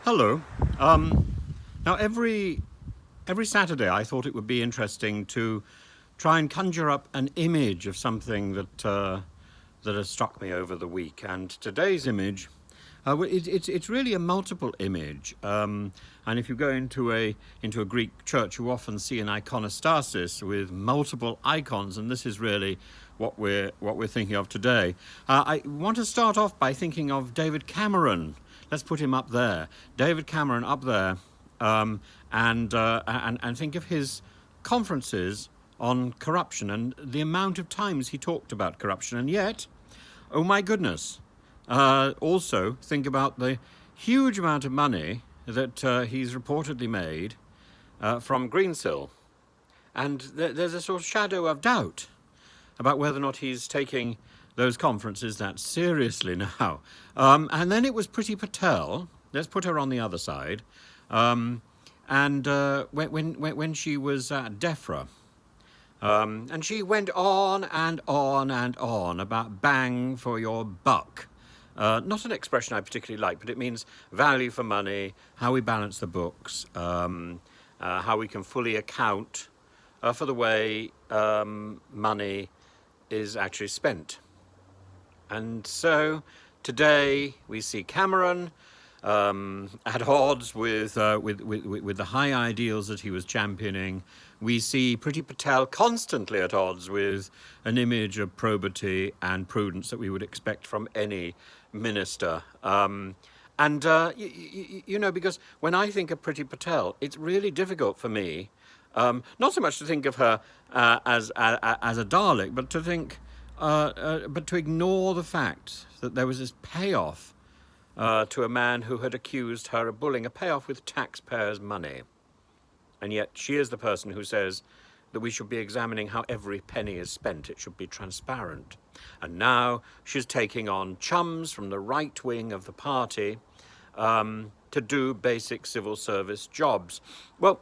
Hello. Now, every Saturday, I thought it would be interesting to try and conjure up an image of something that has struck me over the week. And today's image, it's really a multiple image. And if you go into a Greek church, you often see an iconostasis with multiple icons, and this is really what we're thinking of today. I want to start off by thinking of David Cameron. Let's put him up there. David Cameron up there, and think of his conferences on corruption and the amount of times he talked about corruption. And yet, oh my goodness, also think about the huge amount of money that he's reportedly made from Greensill. And there's a sort of shadow of doubt about whether or not he's taking those conferences that seriously now. And then it was Priti Patel. Let's put her on the other side. And when she was at DEFRA, and she went on and on and on about bang for your buck. Not an expression I particularly like, but it means value for money, how we balance the books, how we can fully account for the way money is actually spent. And so today we see Cameron at odds with the high ideals that he was championing. We see Priti Patel constantly at odds with an image of probity and prudence that we would expect from any minister. Because when I think of Priti Patel, it's really difficult for me, not so much to think of her as a Dalek, but to think. But to ignore the fact that there was this payoff to a man who had accused her of bullying, a payoff with taxpayers' money. And yet she is the person who says that we should be examining how every penny is spent. It should be transparent. And now she's taking on chums from the right wing of the party to do basic civil service jobs. Well,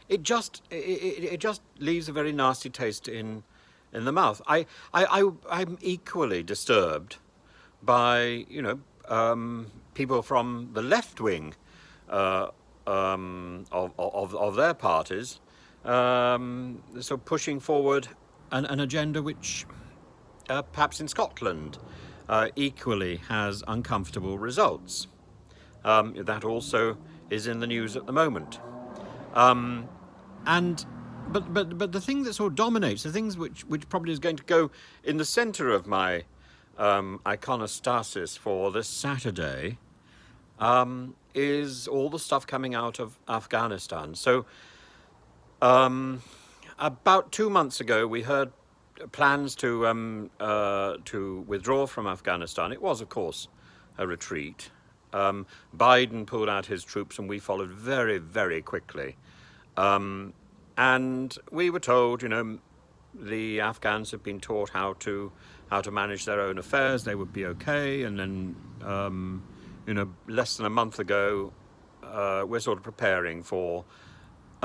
it just leaves a very nasty taste in the mouth. I'm equally disturbed by people from the left wing of their parties, so pushing forward an agenda which perhaps in Scotland equally has uncomfortable results. That also is in the news at the moment, and. But the thing that sort of dominates, the things which probably is going to go in the centre of my iconostasis for this Saturday, is all the stuff coming out of Afghanistan. So about 2 months ago, we heard plans to withdraw from Afghanistan. It was, of course, a retreat. Biden pulled out his troops, and we followed very, very quickly. And we were told, the Afghans had been taught how to manage their own affairs. They would be okay. And then, less than a month ago, we're sort of preparing for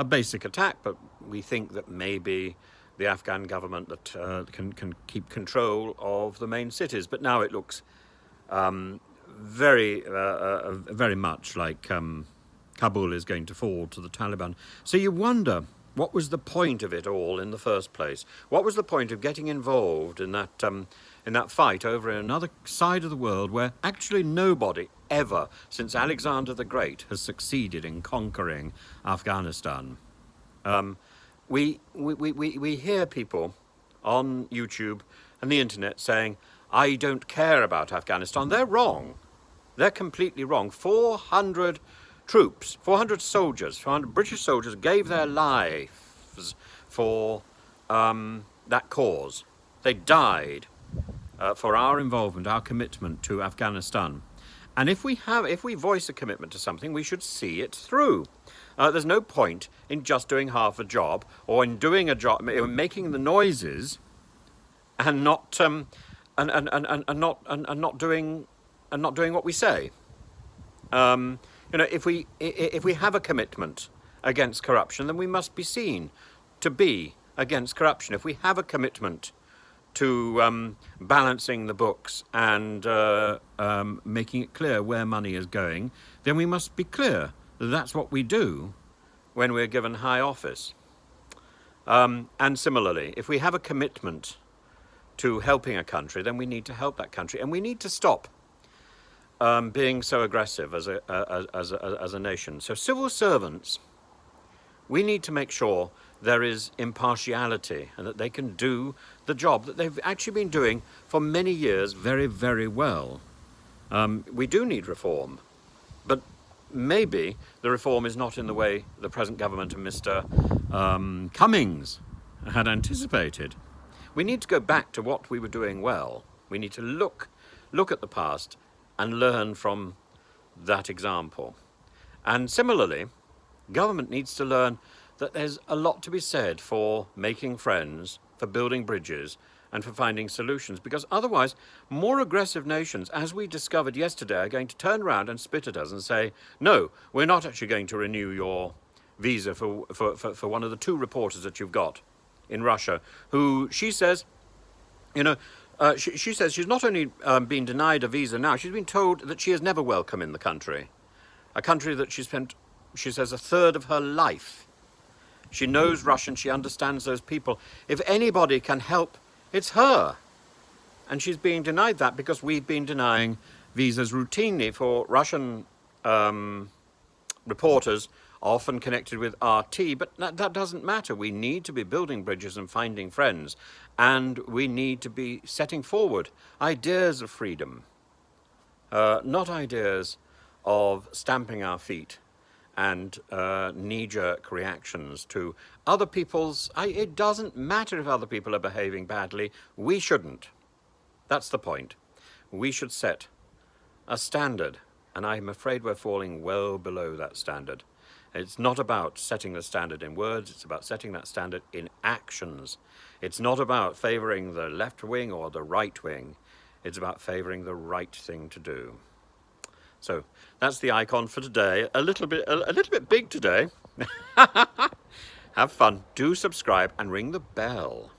a basic attack. But we think that maybe the Afghan government that can keep control of the main cities. But now it looks very much like Kabul is going to fall to the Taliban. So you wonder, what was the point of it all in the first place? What was the point of getting involved in that fight over another side of the world where actually nobody ever, since Alexander the Great, has succeeded in conquering Afghanistan? We hear people on YouTube and the internet saying, I don't care about Afghanistan. They're wrong. They're completely wrong. 400 troops, 400 soldiers, 400 British soldiers gave their lives for that cause. They died for our involvement, our commitment to Afghanistan. And if we voice a commitment to something, we should see it through. There's no point in just doing half a job, or in doing a job, making the noises, and not doing what we say. If we have a commitment against corruption, then we must be seen to be against corruption. If we have a commitment to balancing the books and making it clear where money is going, then we must be clear that that's what we do when we're given high office. And similarly, if we have a commitment to helping a country, then we need to help that country, and we need to stop being so aggressive as a nation. So civil servants, we need to make sure there is impartiality and that they can do the job that they've actually been doing for many years very, very well. We do need reform, but maybe the reform is not in the way the present government and Mr. Cummings had anticipated. We need to go back to what we were doing well. We need to look at the past and learn from that example. And similarly, government needs to learn that there's a lot to be said for making friends, for building bridges, and for finding solutions, because otherwise more aggressive nations, as we discovered yesterday, are going to turn around and spit at us and say, no, we're not actually going to renew your visa for one of the 2 reporters that you've got in Russia, who she says, she says she's not only been denied a visa now, she's been told that she is never welcome in the country, a country that she spent, she says, a third of her life. She knows Russian, she understands those people. If anybody can help, it's her. And she's being denied that because we've been denying visas routinely for Russian reporters, often connected with RT, but that doesn't matter. We need to be building bridges and finding friends, and we need to be setting forward ideas of freedom, not ideas of stamping our feet and knee-jerk reactions to other people's. It doesn't matter if other people are behaving badly. We shouldn't. That's the point. We should set a standard, and I'm afraid we're falling well below that standard. It's not about setting the standard in words, it's about setting that standard in actions. It's not about favouring the left wing or the right wing. It's about favouring the right thing to do. So that's the icon for today. A little bit big today. Have fun. Do subscribe and ring the bell.